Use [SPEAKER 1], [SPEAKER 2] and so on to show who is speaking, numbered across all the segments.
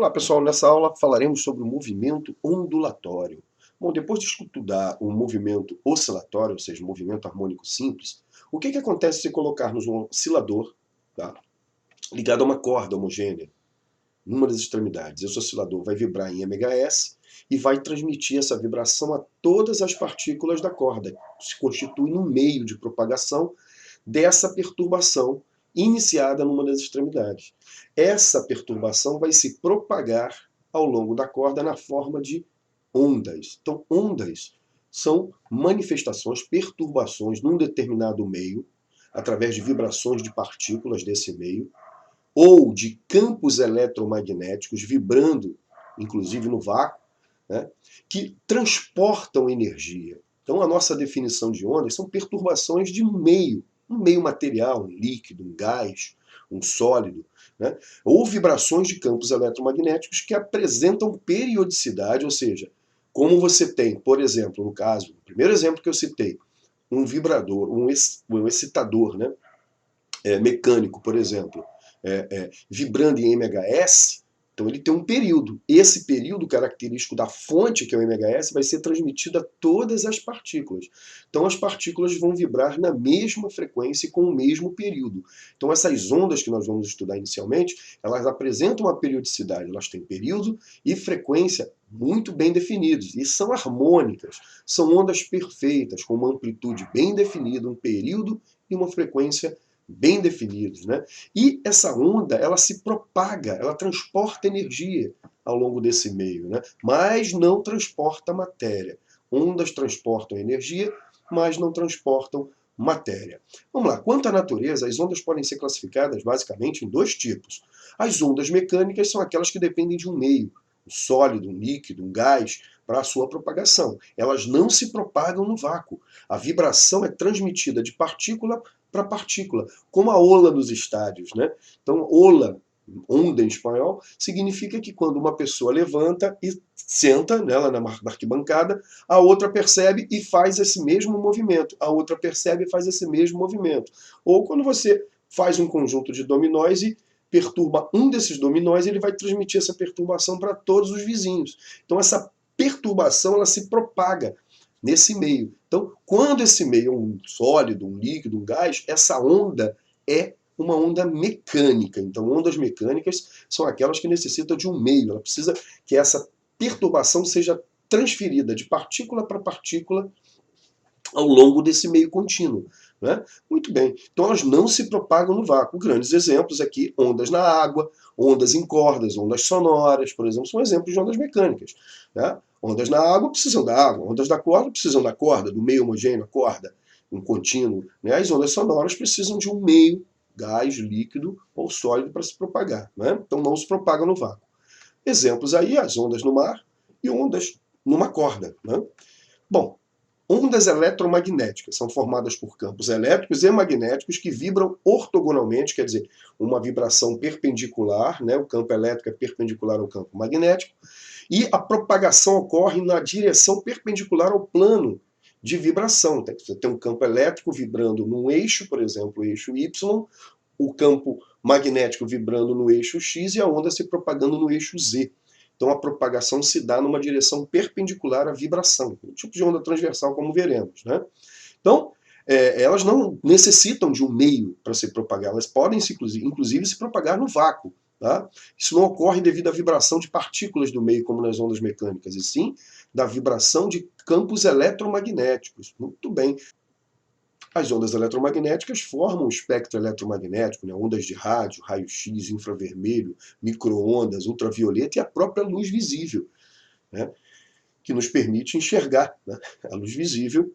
[SPEAKER 1] Olá pessoal, nessa aula falaremos sobre o movimento ondulatório. Bom, depois de estudar o movimento oscilatório, ou seja, o movimento harmônico simples, o que acontece se colocarmos um oscilador, tá, ligado a uma corda homogênea numa das extremidades? Esse oscilador vai vibrar em MHz e vai transmitir essa vibração a todas as partículas da corda, que se constitui no meio de propagação dessa perturbação iniciada numa das extremidades. Essa perturbação vai se propagar ao longo da corda na forma de ondas. Então, ondas são manifestações, perturbações num determinado meio, através de vibrações de partículas desse meio, ou de campos eletromagnéticos vibrando, inclusive no vácuo, né, que transportam energia. Então, a nossa definição de ondas são perturbações de um meio material, um líquido, um gás, um sólido, né, ou vibrações de campos eletromagnéticos que apresentam periodicidade, ou seja, como você tem, por exemplo, no caso, o primeiro exemplo que eu citei, um vibrador, um excitador, né, mecânico, por exemplo, vibrando em MHz, então ele tem um período. Esse período característico da fonte, que é o MHz, vai ser transmitido a todas as partículas. Então as partículas vão vibrar na mesma frequência e com o mesmo período. Então essas ondas que nós vamos estudar inicialmente, elas apresentam uma periodicidade, elas têm período e frequência muito bem definidos, e são harmônicas, são ondas perfeitas, com uma amplitude bem definida, um período e uma frequência bem definidos, né? E essa onda, ela se propaga, ela transporta energia ao longo desse meio, né? Mas não transporta matéria. Ondas transportam energia, mas não transportam matéria. Vamos lá, quanto à natureza, as ondas podem ser classificadas basicamente em dois tipos. As ondas mecânicas são aquelas que dependem de um meio, um sólido, um líquido, um gás, para a sua propagação. Elas não se propagam no vácuo. A vibração é transmitida de partícula para partícula, como a ola nos estádios, né? Então, ola, onda em espanhol, significa que quando uma pessoa levanta e senta nela na arquibancada, a outra percebe e faz esse mesmo movimento, a outra percebe e faz esse mesmo movimento. Ou quando você faz um conjunto de dominóis e perturba um desses dominóis, ele vai transmitir essa perturbação para todos os vizinhos. Então essa perturbação, ela se propaga nesse meio. Então, quando esse meio é um sólido, um líquido, um gás, essa onda é uma onda mecânica. Então, ondas mecânicas são aquelas que necessitam de um meio. Ela precisa que essa perturbação seja transferida de partícula para partícula ao longo desse meio contínuo. Né? Muito bem. Então, elas não se propagam no vácuo. Grandes exemplos aqui, ondas na água, ondas em cordas, ondas sonoras, por exemplo, são exemplos de ondas mecânicas. Né? Ondas na água precisam da água, ondas da corda precisam da corda, do meio homogêneo, a corda, um contínuo. Né? As ondas sonoras precisam de um meio, gás, líquido ou sólido para se propagar. Né? Então não se propagam no vácuo. Exemplos aí, as ondas no mar e ondas numa corda. Né? Bom, ondas eletromagnéticas são formadas por campos elétricos e magnéticos que vibram ortogonalmente, quer dizer, uma vibração perpendicular, né? O campo elétrico é perpendicular ao campo magnético, e a propagação ocorre na direção perpendicular ao plano de vibração. Você tem um campo elétrico vibrando num eixo, por exemplo, o eixo Y, o campo magnético vibrando no eixo X e a onda se propagando no eixo Z. Então a propagação se dá numa direção perpendicular à vibração, um tipo de onda transversal, como veremos. Né? Então, elas não necessitam de um meio para se propagar, elas podem, inclusive, se propagar no vácuo. Tá? Isso não ocorre devido à vibração de partículas do meio, como nas ondas mecânicas, e sim da vibração de campos eletromagnéticos. Muito bem. As ondas eletromagnéticas formam o espectro eletromagnético, né? Ondas de rádio, raio-x, infravermelho, micro-ondas, ultravioleta e a própria luz visível, né? Que nos permite enxergar, né? A luz visível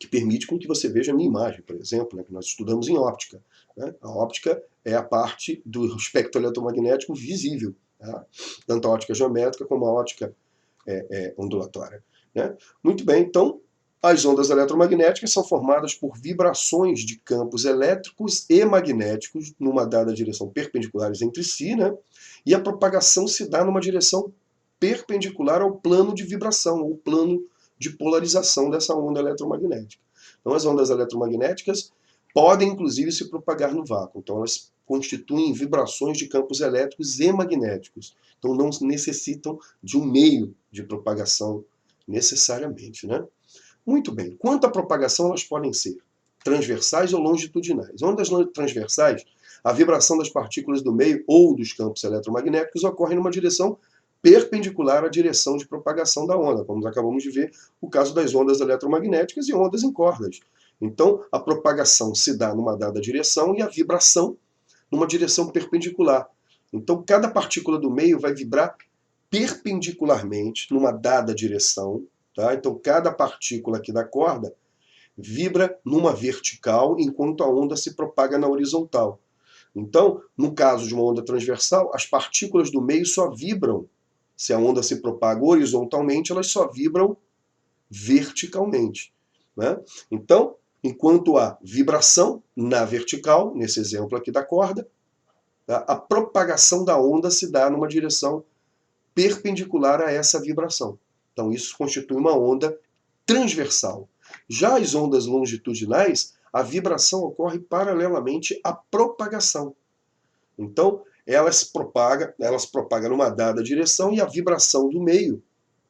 [SPEAKER 1] que permite com que você veja a minha imagem, por exemplo, né? Que nós estudamos em óptica. Né? A óptica é a parte do espectro eletromagnético visível, tá? Tanto a óptica geométrica como a óptica ondulatória. Né? Muito bem, então as ondas eletromagnéticas são formadas por vibrações de campos elétricos e magnéticos numa dada direção perpendiculares entre si, né? E a propagação se dá numa direção perpendicular ao plano de vibração, ou plano de polarização dessa onda eletromagnética. Então as ondas eletromagnéticas podem inclusive se propagar no vácuo. Então elas constituem vibrações de campos elétricos e magnéticos. Então não necessitam de um meio de propagação necessariamente, né? Muito bem. Quanto à propagação, elas podem ser transversais ou longitudinais. Ondas transversais, a vibração das partículas do meio ou dos campos eletromagnéticos ocorre numa direção perpendicular à direção de propagação da onda, como acabamos de ver o caso das ondas eletromagnéticas e ondas em cordas. Então, a propagação se dá numa dada direção e a vibração numa direção perpendicular. Então, cada partícula do meio vai vibrar perpendicularmente numa dada direção. Tá? Então, cada partícula aqui da corda vibra numa vertical, enquanto a onda se propaga na horizontal. Então, no caso de uma onda transversal, as partículas do meio só vibram. Se a onda se propaga horizontalmente, elas só vibram verticalmente. Né? Então, enquanto há vibração na vertical, nesse exemplo aqui da corda, tá? A propagação da onda se dá numa direção perpendicular a essa vibração. Então, isso constitui uma onda transversal. Já as ondas longitudinais, a vibração ocorre paralelamente à propagação. Então, elas propagam numa dada direção e a vibração do meio,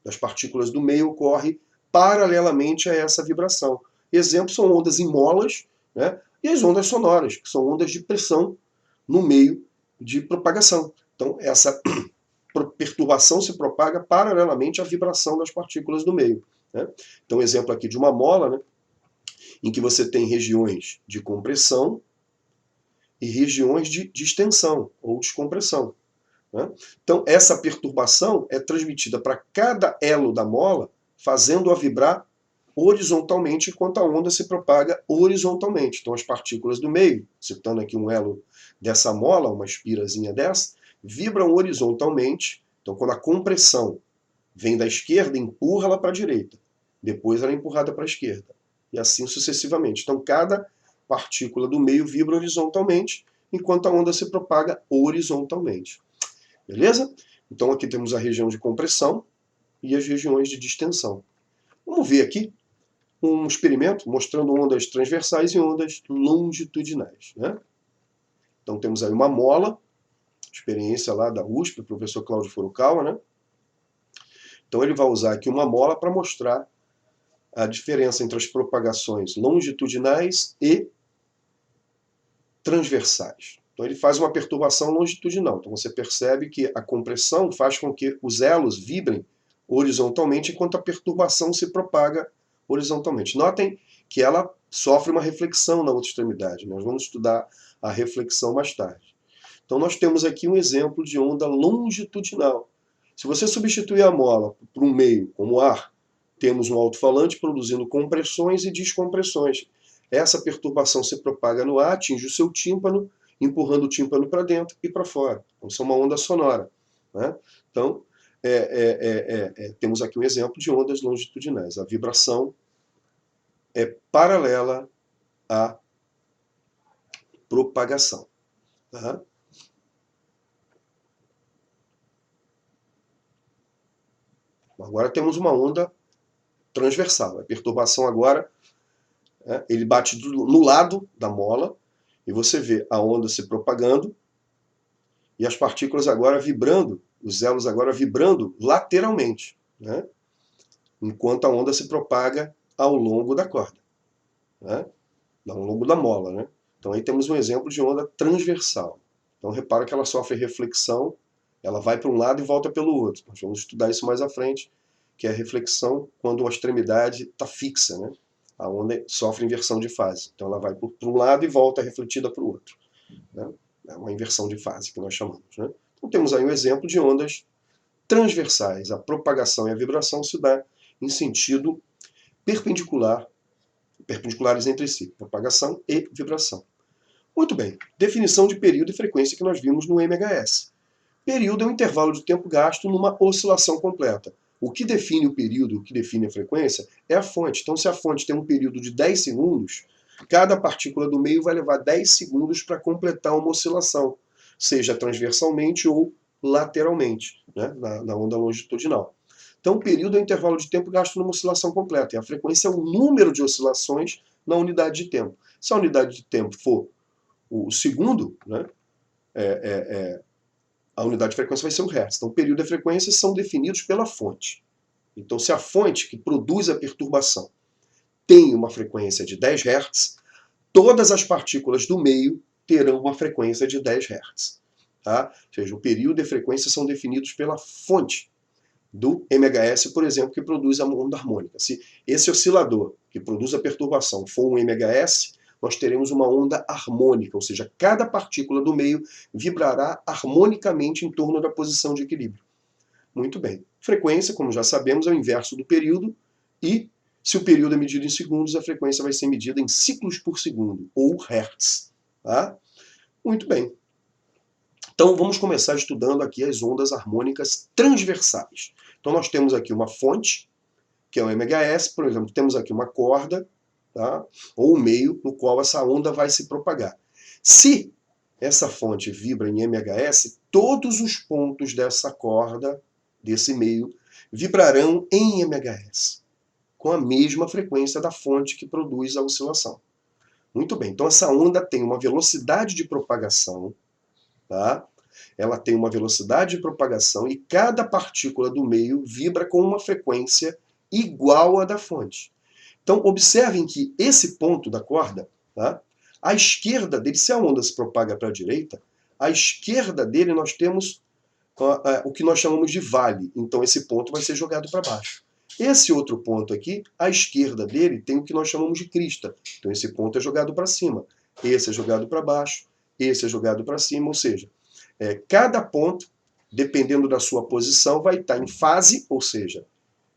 [SPEAKER 1] das partículas do meio, ocorre paralelamente a essa vibração. Exemplos são ondas em molas, né, e as ondas sonoras, que são ondas de pressão no meio de propagação. Então, essa perturbação se propaga paralelamente à vibração das partículas do meio. Né? Então, exemplo aqui de uma mola, né, em que você tem regiões de compressão e regiões de distensão ou descompressão. Né? Então, essa perturbação é transmitida para cada elo da mola, fazendo-a vibrar horizontalmente enquanto a onda se propaga horizontalmente. Então, as partículas do meio, citando aqui um elo dessa mola, uma espirazinha dessa, vibram horizontalmente. Então, quando a compressão vem da esquerda, empurra ela para a direita. Depois ela é empurrada para a esquerda. E assim sucessivamente. Então, cada partícula do meio vibra horizontalmente, enquanto a onda se propaga horizontalmente. Beleza? Então, aqui temos a região de compressão e as regiões de distensão. Vamos ver aqui um experimento mostrando ondas transversais e ondas longitudinais. Né? Então, temos aí uma mola, experiência lá da USP, o professor Cláudio Furukawa, né? Então ele vai usar aqui uma mola para mostrar a diferença entre as propagações longitudinais e transversais. Então ele faz uma perturbação longitudinal. Então você percebe que a compressão faz com que os elos vibrem horizontalmente, enquanto a perturbação se propaga horizontalmente. Notem que ela sofre uma reflexão na outra extremidade. Nós vamos estudar a reflexão mais tarde. Então nós temos aqui um exemplo de onda longitudinal. Se você substituir a mola por um meio como ar, temos um alto-falante produzindo compressões e descompressões. Essa perturbação se propaga no ar, atinge o seu tímpano, empurrando o tímpano para dentro e para fora. Então, isso é uma onda sonora. Né? Então, temos aqui um exemplo de ondas longitudinais. A vibração é paralela à propagação. Tá? Agora temos uma onda transversal. A perturbação agora, ele bate no lado da mola, e você vê a onda se propagando, e as partículas agora vibrando, os elos agora vibrando lateralmente, né? Enquanto a onda se propaga ao longo da corda, né? Ao longo da mola. Né? Então aí temos um exemplo de onda transversal. Então repara que ela sofre reflexão, ela vai para um lado e volta pelo outro. Nós vamos estudar isso mais à frente, que é a reflexão quando a extremidade está fixa. Né? A onda sofre inversão de fase. Então ela vai para um lado e volta refletida para o outro. Né? É uma inversão de fase que nós chamamos. Né? Então temos aí um exemplo de ondas transversais. A propagação e a vibração se dá em sentido perpendicular, perpendiculares entre si. Propagação e vibração. Muito bem. Definição de período e frequência que nós vimos no MHS. Período é um intervalo de tempo gasto numa oscilação completa. O que define o período, o que define a frequência, é a fonte. Então, se a fonte tem um período de 10 segundos, cada partícula do meio vai levar 10 segundos para completar uma oscilação, seja transversalmente ou lateralmente, né, na onda longitudinal. Então, o período é o intervalo de tempo gasto numa oscilação completa, e a frequência é o número de oscilações na unidade de tempo. Se a unidade de tempo for o segundo, né, a unidade de frequência vai ser o hertz. Então, o período e a frequência são definidos pela fonte. Então, se a fonte que produz a perturbação tem uma frequência de 10 Hz, todas as partículas do meio terão uma frequência de 10 Hz. Tá? Ou seja, o período e a frequência são definidos pela fonte do MHS, por exemplo, que produz a onda harmônica. Se esse oscilador que produz a perturbação for um MHS, nós teremos uma onda harmônica, ou seja, cada partícula do meio vibrará harmonicamente em torno da posição de equilíbrio. Muito bem. Frequência, como já sabemos, é o inverso do período, e se o período é medido em segundos, a frequência vai ser medida em ciclos por segundo, ou hertz. Tá? Muito bem. Então vamos começar estudando aqui as ondas harmônicas transversais. Então nós temos aqui uma fonte, que é o MHS, por exemplo, temos aqui uma corda, tá? Ou um meio no qual essa onda vai se propagar. Se essa fonte vibra em MHS, todos os pontos dessa corda, desse meio, vibrarão em MHS, com a mesma frequência da fonte que produz a oscilação. Muito bem, então essa onda tem uma velocidade de propagação, tá? Ela tem uma velocidade de propagação e cada partícula do meio vibra com uma frequência igual à da fonte. Então, observem que esse ponto da corda, tá? À esquerda dele, se a onda se propaga para a direita, à esquerda dele nós temos o que nós chamamos de vale. Então, esse ponto vai ser jogado para baixo. Esse outro ponto aqui, à esquerda dele, tem o que nós chamamos de crista. Então, esse ponto é jogado para cima. Esse é jogado para baixo. Esse é jogado para cima. Ou seja, cada ponto, dependendo da sua posição, vai estar em fase, ou seja,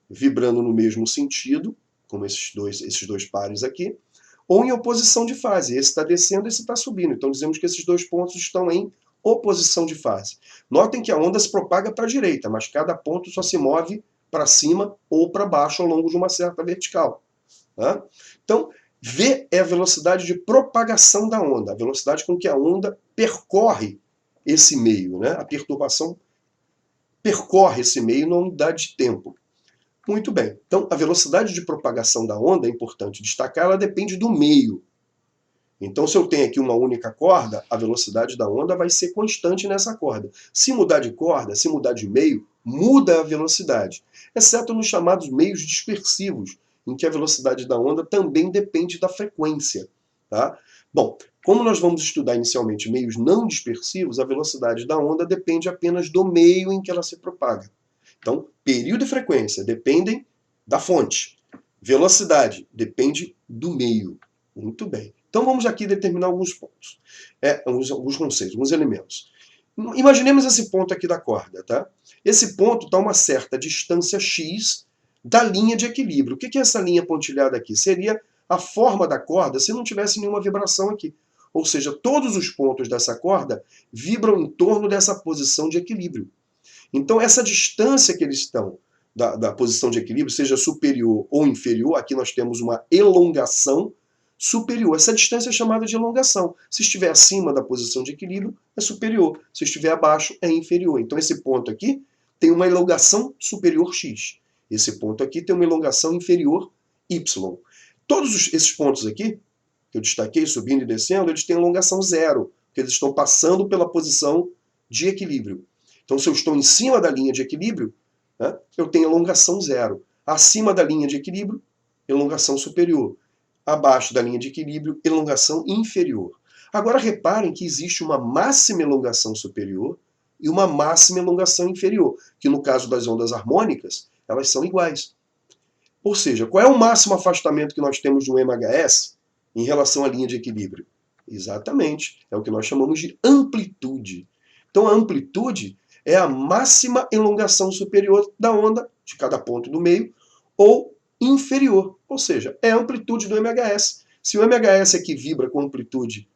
[SPEAKER 1] vibrando no mesmo sentido, como esses dois pares aqui, ou em oposição de fase. Esse está descendo, esse está subindo. Então dizemos que esses dois pontos estão em oposição de fase. Notem que a onda se propaga para a direita, mas cada ponto só se move para cima ou para baixo ao longo de uma certa vertical. Tá? Então, V é a velocidade de propagação da onda, a velocidade com que a onda percorre esse meio, né? A perturbação percorre esse meio na unidade de tempo. Muito bem. Então, a velocidade de propagação da onda, é importante destacar, ela depende do meio. Então, se eu tenho aqui uma única corda, a velocidade da onda vai ser constante nessa corda. Se mudar de corda, se mudar de meio, muda a velocidade. Exceto nos chamados meios dispersivos, em que a velocidade da onda também depende da frequência. Tá? Bom, como nós vamos estudar inicialmente meios não dispersivos, a velocidade da onda depende apenas do meio em que ela se propaga. Então, período e frequência dependem da fonte. Velocidade depende do meio. Muito bem. Então vamos aqui determinar alguns pontos. Alguns conceitos, alguns elementos. Imaginemos esse ponto aqui da corda. Tá? Esse ponto está a uma certa distância x da linha de equilíbrio. O que é essa linha pontilhada aqui? Seria a forma da corda se não tivesse nenhuma vibração aqui. Ou seja, todos os pontos dessa corda vibram em torno dessa posição de equilíbrio. Então, essa distância que eles estão da posição de equilíbrio, seja superior ou inferior, aqui nós temos uma elongação superior. Essa distância é chamada de elongação. Se estiver acima da posição de equilíbrio, é superior. Se estiver abaixo, é inferior. Então, esse ponto aqui tem uma elongação superior x. Esse ponto aqui tem uma elongação inferior y. Todos esses pontos aqui, que eu destaquei, subindo e descendo, eles têm elongação zero, porque eles estão passando pela posição de equilíbrio. Então, se eu estou em cima da linha de equilíbrio, né, eu tenho elongação zero. Acima da linha de equilíbrio, elongação superior. Abaixo da linha de equilíbrio, elongação inferior. Agora, reparem que existe uma máxima elongação superior e uma máxima elongação inferior, que no caso das ondas harmônicas, elas são iguais. Ou seja, qual é o máximo afastamento que nós temos de um MHS em relação à linha de equilíbrio? Exatamente, é o que nós chamamos de amplitude. Então, a amplitude é a máxima elongação superior da onda, de cada ponto do meio, ou inferior, ou seja, é a amplitude do MHS. Se o MHS aqui vibra com amplitude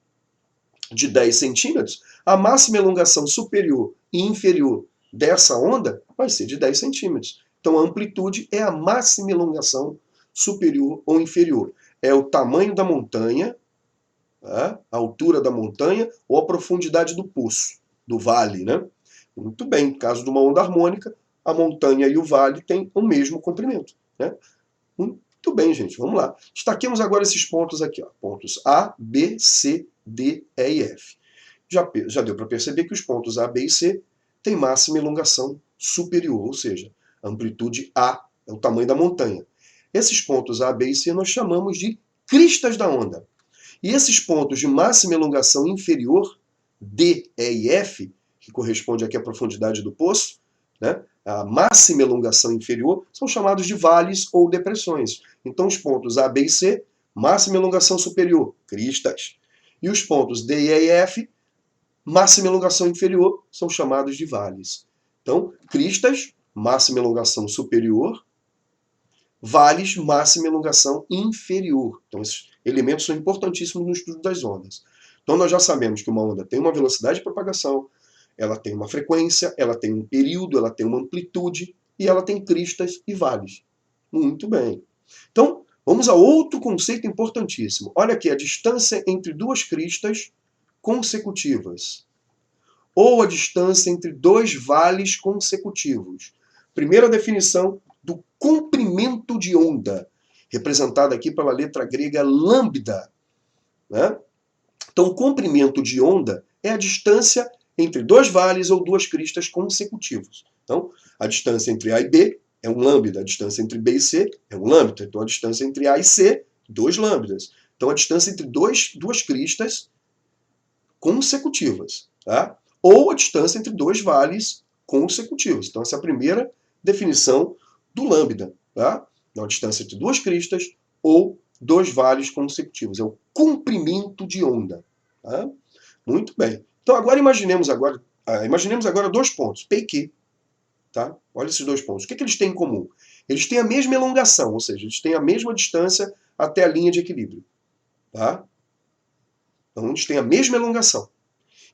[SPEAKER 1] de 10 centímetros, a máxima elongação superior e inferior dessa onda vai ser de 10 centímetros. Então, a amplitude é a máxima elongação superior ou inferior. É o tamanho da montanha, tá? A altura da montanha ou a profundidade do poço, do vale, né? Muito bem, no caso de uma onda harmônica, a montanha e o vale têm o mesmo comprimento, né? Muito Muito bem, gente, vamos lá. Destaquemos agora esses pontos aqui, ó. Pontos A, B, C, D, E e F. Já deu para perceber que os pontos A, B e C têm máxima elongação superior, ou seja, amplitude A é o tamanho da montanha. Esses pontos A, B e C nós chamamos de cristas da onda. E esses pontos de máxima elongação inferior, D, E e F, que corresponde aqui à profundidade do poço, né? A máxima elongação inferior, são chamados de vales ou depressões. Então os pontos A, B e C, máxima elongação superior, cristas. E os pontos D, E e F, máxima elongação inferior, são chamados de vales. Então, cristas, máxima elongação superior, vales, máxima elongação inferior. Então, esses elementos são importantíssimos no estudo das ondas. Então, nós já sabemos que uma onda tem uma velocidade de propagação, ela tem uma frequência, ela tem um período, ela tem uma amplitude, e ela tem cristas e vales. Muito bem. Então, vamos a outro conceito importantíssimo. Olha aqui, a distância entre duas cristas consecutivas, ou a distância entre dois vales consecutivos. Primeira definição do comprimento de onda, representada aqui pela letra grega lambda, né? Então, o comprimento de onda é a distância entre dois vales ou duas cristas consecutivos. Então, a distância entre A e B é um lambda, a distância entre B e C é um lambda. Então, a distância entre A e C, 2 lambdas. Então, a distância entre duas cristas consecutivas, tá? Ou a distância entre dois vales consecutivos. Então, essa é a primeira definição do lambda, tá? Então, a distância entre duas cristas ou dois vales consecutivos. É o comprimento de onda. Tá? Muito bem. Então, agora imaginemos agora dois pontos, P e Q. Tá? Olha esses dois pontos. O que eles têm em comum? Eles têm a mesma elongação, ou seja, eles têm a mesma distância até a linha de equilíbrio. Tá? Então, eles têm a mesma elongação.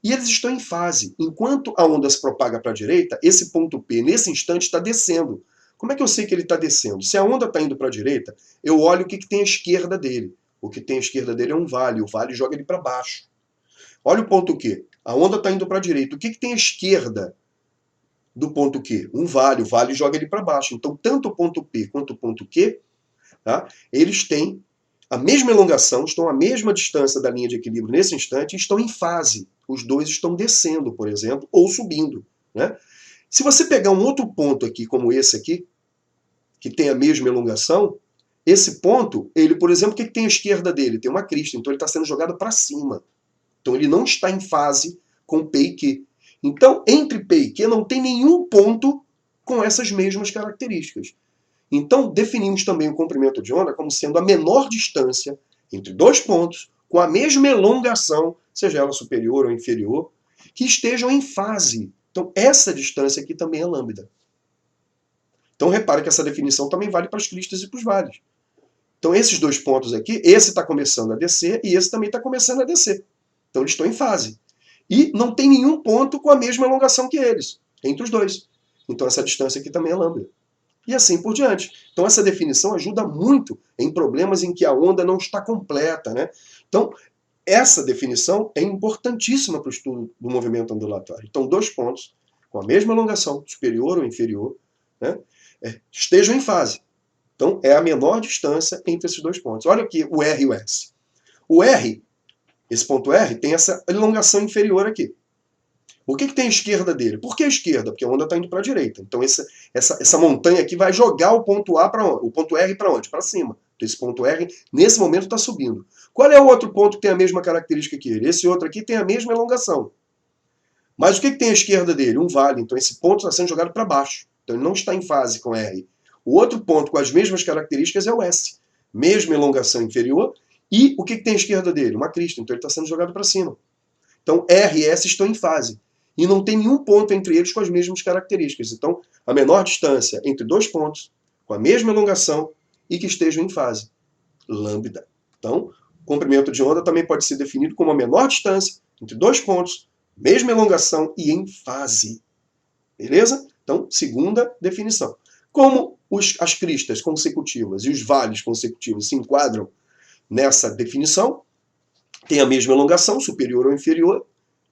[SPEAKER 1] E eles estão em fase. Enquanto a onda se propaga para a direita, esse ponto P, nesse instante, está descendo. Como é que eu sei que ele está descendo? Se a onda está indo para a direita, eu olho o que tem à esquerda dele. O que tem à esquerda dele é um vale. O vale joga ele para baixo. Olha o ponto Q. A onda está indo para a direita. O que tem à esquerda do ponto Q? Um vale. O vale joga ele para baixo. Então, tanto o ponto P quanto o ponto Q, tá, eles têm a mesma elongação, estão à mesma distância da linha de equilíbrio nesse instante e estão em fase. Os dois estão descendo, por exemplo, ou subindo. Né? Se você pegar um outro ponto aqui, como esse aqui, que tem a mesma elongação, esse ponto, ele, por exemplo, o que tem à esquerda dele? Tem uma crista, então ele está sendo jogado para cima. Então ele não está em fase com P e Q. Então, entre P e Q não tem nenhum ponto com essas mesmas características. Então, definimos também o comprimento de onda como sendo a menor distância entre dois pontos com a mesma elongação, seja ela superior ou inferior, que estejam em fase. Então, essa distância aqui também é lambda. Então, repare que essa definição também vale para as cristas e para os vales. Então, esses dois pontos aqui, esse está começando a descer e esse também está começando a descer. Então, eles estão em fase. E não tem nenhum ponto com a mesma elongação que eles, entre os dois. Então, essa distância aqui também é lambda. E assim por diante. Então, essa definição ajuda muito em problemas em que a onda não está completa. Né? Então, essa definição é importantíssima para o estudo do movimento ondulatório. Então, dois pontos com a mesma elongação, superior ou inferior, né, estejam em fase. Então, é a menor distância entre esses dois pontos. Olha aqui o R e o S. O R, esse ponto R, tem essa elongação inferior aqui. O que tem à esquerda dele? Por que a esquerda? Porque a onda está indo para a direita. Então essa montanha aqui vai jogar o ponto A para onde? O ponto R para onde? Para cima. Então esse ponto R, nesse momento, está subindo. Qual é o outro ponto que tem a mesma característica que ele? Esse outro aqui tem a mesma elongação. Mas o que tem à esquerda dele? Um vale. Então esse ponto está sendo jogado para baixo. Então ele não está em fase com R. O outro ponto com as mesmas características é o S. Mesma elongação inferior. E o que tem à esquerda dele? Uma crista. Então ele está sendo jogado para cima. Então R e S estão em fase. E não tem nenhum ponto entre eles com as mesmas características. Então, a menor distância entre dois pontos, com a mesma elongação e que estejam em fase. Lambda. Então, o comprimento de onda também pode ser definido como a menor distância entre dois pontos, mesma elongação e em fase. Beleza? Então, segunda definição. Como as cristas consecutivas e os vales consecutivos se enquadram nessa definição, tem a mesma elongação, superior ou inferior,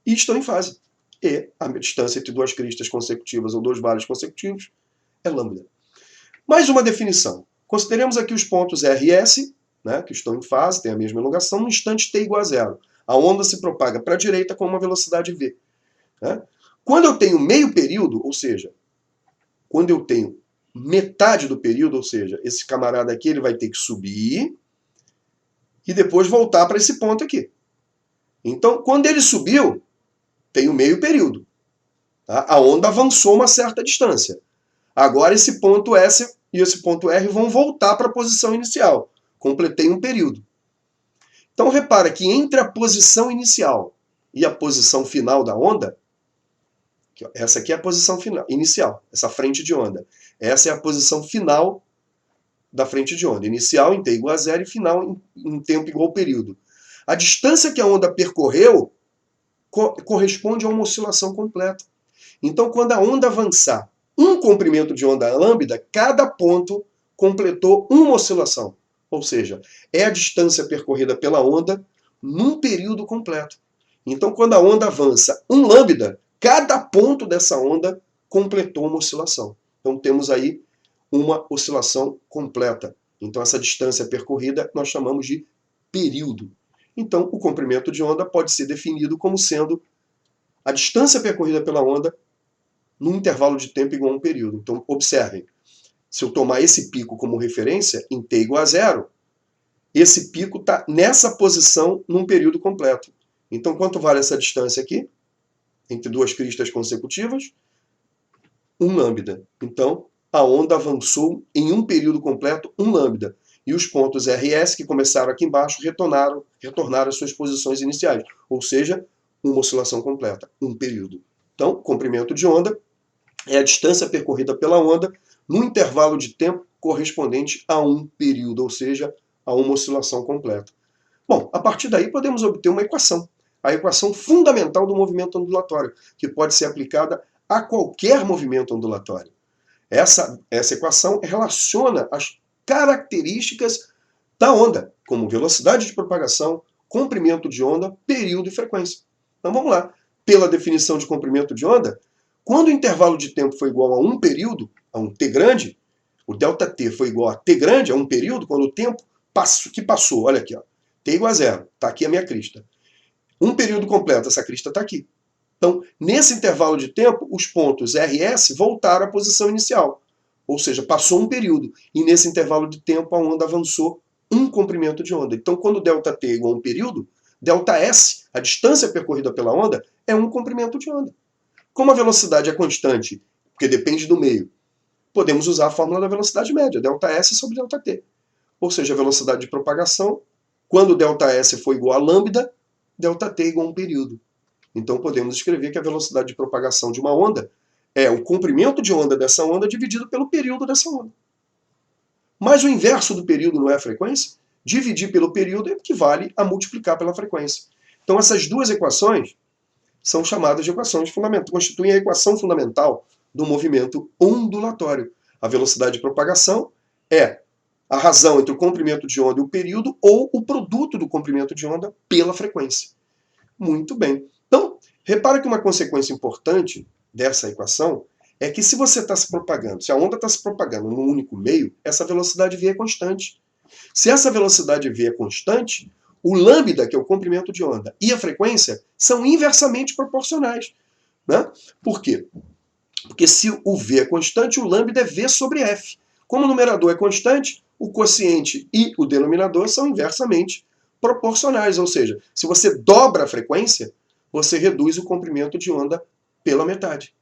[SPEAKER 1] e estão em fase. E a distância entre duas cristas consecutivas ou dois vales consecutivos é lambda. Mais uma definição. Consideremos aqui os pontos R e S, né, que estão em fase, têm a mesma elongação, no instante t igual a zero. A onda se propaga para a direita com uma velocidade v. Né? Quando eu tenho meio período, ou seja, quando eu tenho metade do período, ou seja, esse camarada aqui ele vai ter que subir e depois voltar para esse ponto aqui. Então, quando ele subiu, tem o meio período. Tá? A onda avançou uma certa distância. Agora esse ponto S e esse ponto R vão voltar para a posição inicial. Completei um período. Então repara que entre a posição inicial e a posição final da onda, essa aqui é a posição final, inicial, essa frente de onda. Essa é a posição final da frente de onda. Inicial em t igual a zero e final em tempo igual ao período. A distância que a onda percorreu corresponde a uma oscilação completa. Então, quando a onda avançar um comprimento de onda lambda, cada ponto completou uma oscilação. Ou seja, é a distância percorrida pela onda num período completo. Então, quando a onda avança um lambda, cada ponto dessa onda completou uma oscilação. Então, temos aí uma oscilação completa. Então, essa distância percorrida nós chamamos de período. Então, o comprimento de onda pode ser definido como sendo a distância percorrida pela onda num intervalo de tempo igual a um período. Então, observem, se eu tomar esse pico como referência, em t igual a zero, esse pico está nessa posição num período completo. Então, quanto vale essa distância aqui? Entre duas cristas consecutivas? 1 lambda. Então, a onda avançou em um período completo 1 lambda. E os pontos R e S, que começaram aqui embaixo, retornaram às suas posições iniciais. Ou seja, uma oscilação completa, um período. Então, comprimento de onda é a distância percorrida pela onda no intervalo de tempo correspondente a um período, ou seja, a uma oscilação completa. Bom, a partir daí podemos obter uma equação, a equação fundamental do movimento ondulatório, que pode ser aplicada a qualquer movimento ondulatório. Essa equação relaciona as características da onda, como velocidade de propagação, comprimento de onda, período e frequência. Então vamos lá. Pela definição de comprimento de onda, quando o intervalo de tempo foi igual a um período, a um t grande, o ΔT foi igual a t grande, a um período, quando o tempo que passou, olha aqui, ó, t igual a zero, está aqui a minha crista. Um período completo, essa crista está aqui. Então, nesse intervalo de tempo, os pontos R e S voltaram à posição inicial. Ou seja, passou um período. E nesse intervalo de tempo, a onda avançou um comprimento de onda. Então, quando ΔT é igual a um período, ΔS, a distância percorrida pela onda, é um comprimento de onda. Como a velocidade é constante, porque depende do meio, podemos usar a fórmula da velocidade média, ΔS sobre ΔT. Ou seja, a velocidade de propagação, quando ΔS for igual a lambda, ΔT é igual a um período. Então podemos escrever que a velocidade de propagação de uma onda é o comprimento de onda dessa onda dividido pelo período dessa onda. Mas o inverso do período não é a frequência? Dividir pelo período equivale a multiplicar pela frequência. Então essas duas equações são chamadas de equações fundamentais, constituem a equação fundamental do movimento ondulatório. A velocidade de propagação é a razão entre o comprimento de onda e o período ou o produto do comprimento de onda pela frequência. Muito bem. Então, repara que uma consequência importante dessa equação é que se você está se propagando, se a onda está se propagando num único meio, essa velocidade v é constante. Se essa velocidade v é constante, o lambda, que é o comprimento de onda, e a frequência são inversamente proporcionais. Né? Por quê? Porque se o v é constante, o lambda é v sobre f. Como o numerador é constante, o quociente e o denominador são inversamente proporcionais. Ou seja, se você dobra a frequência, você reduz o comprimento de onda pela metade.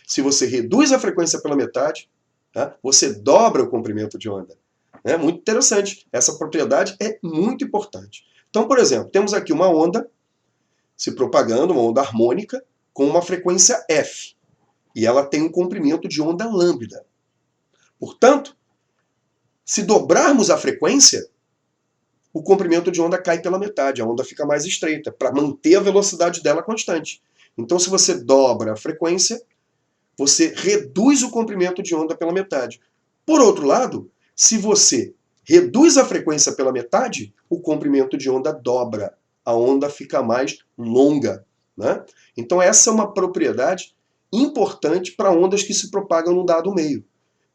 [SPEAKER 1] Se você reduz a frequência pela metade, tá, você dobra o comprimento de onda. É muito interessante. Essa propriedade é muito importante. Então, por exemplo, temos aqui uma onda se propagando, uma onda harmônica, com uma frequência f. E ela tem um comprimento de onda lambda. Portanto, se dobrarmos a frequência, o comprimento de onda cai pela metade, a onda fica mais estreita, para manter a velocidade dela constante. Então, se você dobra a frequência, você reduz o comprimento de onda pela metade. Por outro lado, se você reduz a frequência pela metade, o comprimento de onda dobra, a onda fica mais longa. Né? Então, essa é uma propriedade importante para ondas que se propagam num dado meio.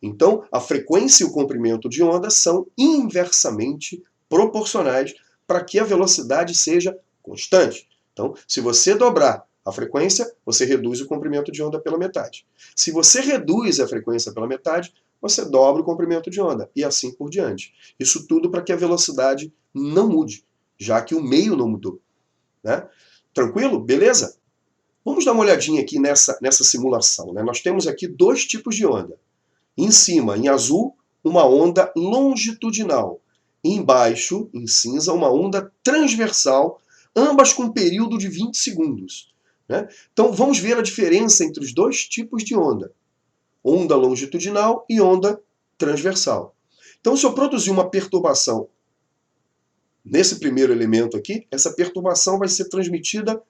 [SPEAKER 1] Então, a frequência e o comprimento de onda são inversamente proporcionais para que a velocidade seja constante. Então, se você dobrar a frequência, você reduz o comprimento de onda pela metade. Se você reduz a frequência pela metade, você dobra o comprimento de onda, e assim por diante. Isso tudo para que a velocidade não mude, já que o meio não mudou. Né? Tranquilo? Beleza? Vamos dar uma olhadinha aqui nessa simulação. Né? Nós temos aqui dois tipos de onda. Em cima, em azul, uma onda longitudinal. Embaixo, em cinza, uma onda transversal, ambas com um período de 20 segundos. Né? Então vamos ver a diferença entre os dois tipos de onda. Onda longitudinal e onda transversal. Então, se eu produzir uma perturbação nesse primeiro elemento aqui, essa perturbação vai ser transmitida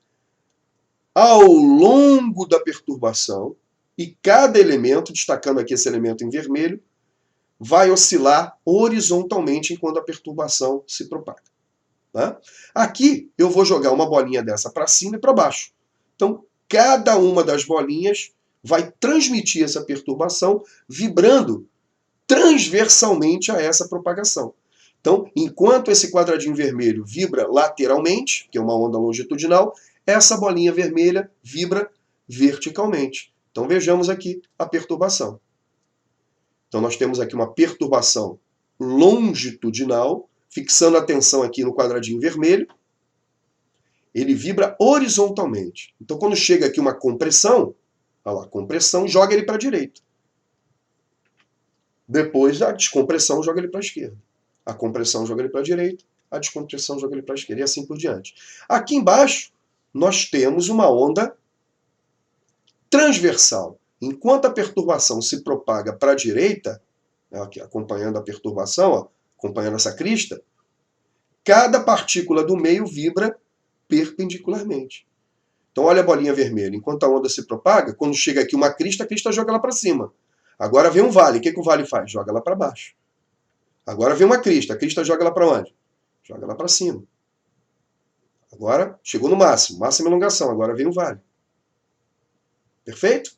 [SPEAKER 1] ao longo da perturbação, e cada elemento, destacando aqui esse elemento em vermelho, vai oscilar horizontalmente enquanto a perturbação se propaga. Tá? Aqui eu vou jogar uma bolinha dessa para cima e para baixo. Então, cada uma das bolinhas vai transmitir essa perturbação vibrando transversalmente a essa propagação. Então, enquanto esse quadradinho vermelho vibra lateralmente, que é uma onda longitudinal, essa bolinha vermelha vibra verticalmente. Então vejamos aqui a perturbação. Então nós temos aqui uma perturbação longitudinal, fixando a atenção aqui no quadradinho vermelho. Ele vibra horizontalmente. Então quando chega aqui uma compressão, olha lá, compressão, joga ele para a direita. Depois a descompressão, joga ele para a esquerda. A compressão joga ele para a direita, a descompressão joga ele para a esquerda, e assim por diante. Aqui embaixo nós temos uma onda transversal. Enquanto a perturbação se propaga para a direita, aqui, acompanhando a perturbação, ó, acompanhando essa crista, cada partícula do meio vibra perpendicularmente. Então olha a bolinha vermelha. Enquanto a onda se propaga, quando chega aqui uma crista, a crista joga ela para cima. Agora vem um vale. O que o vale faz? Joga ela para baixo. Agora vem uma crista. A crista joga ela para onde? Joga ela para cima. Agora chegou no máximo. Máxima elongação. Agora vem o vale. Perfeito?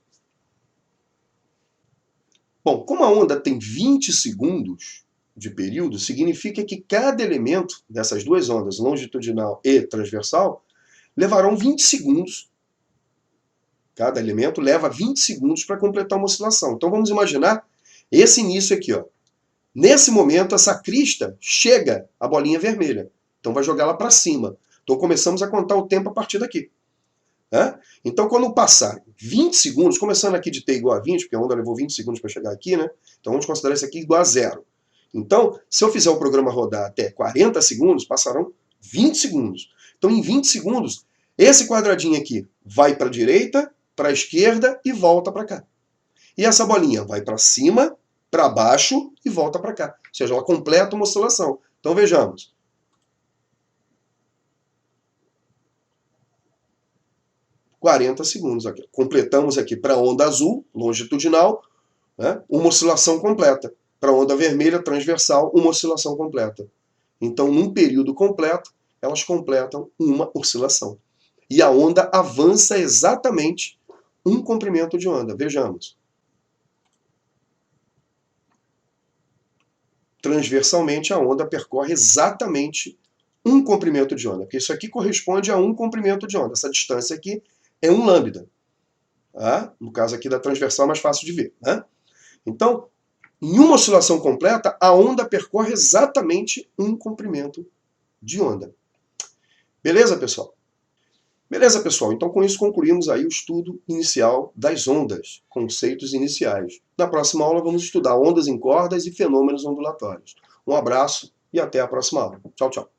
[SPEAKER 1] Bom, como a onda tem 20 segundos de período, significa que cada elemento dessas duas ondas, longitudinal e transversal, levarão 20 segundos. Cada elemento leva 20 segundos para completar uma oscilação. Então vamos imaginar esse início aqui. Ó. Nesse momento, essa crista chega à bolinha vermelha. Então vai jogar ela para cima. Então começamos a contar o tempo a partir daqui. Então, quando passar 20 segundos, começando aqui de t igual a 20, porque a onda levou 20 segundos para chegar aqui, né? Então vamos considerar isso aqui igual a zero. Então, se eu fizer o programa rodar até 40 segundos, passarão 20 segundos. Então, em 20 segundos, esse quadradinho aqui vai para a direita, para a esquerda e volta para cá. E essa bolinha vai para cima, para baixo e volta para cá. Ou seja, ela completa uma oscilação. Então, vejamos. 40 segundos aqui. Completamos aqui para a onda azul, longitudinal, né, uma oscilação completa. Para a onda vermelha, transversal, uma oscilação completa. Então, num período completo, elas completam uma oscilação. E a onda avança exatamente um comprimento de onda. Vejamos. Transversalmente, a onda percorre exatamente um comprimento de onda. Porque isso aqui corresponde a um comprimento de onda. Essa distância aqui é um lambda. No caso aqui da transversal é mais fácil de ver. Então, em uma oscilação completa, a onda percorre exatamente um comprimento de onda. Beleza, pessoal? Beleza, pessoal? Então, com isso, concluímos aí o estudo inicial das ondas, conceitos iniciais. Na próxima aula, vamos estudar ondas em cordas e fenômenos ondulatórios. Um abraço e até a próxima aula. Tchau, tchau.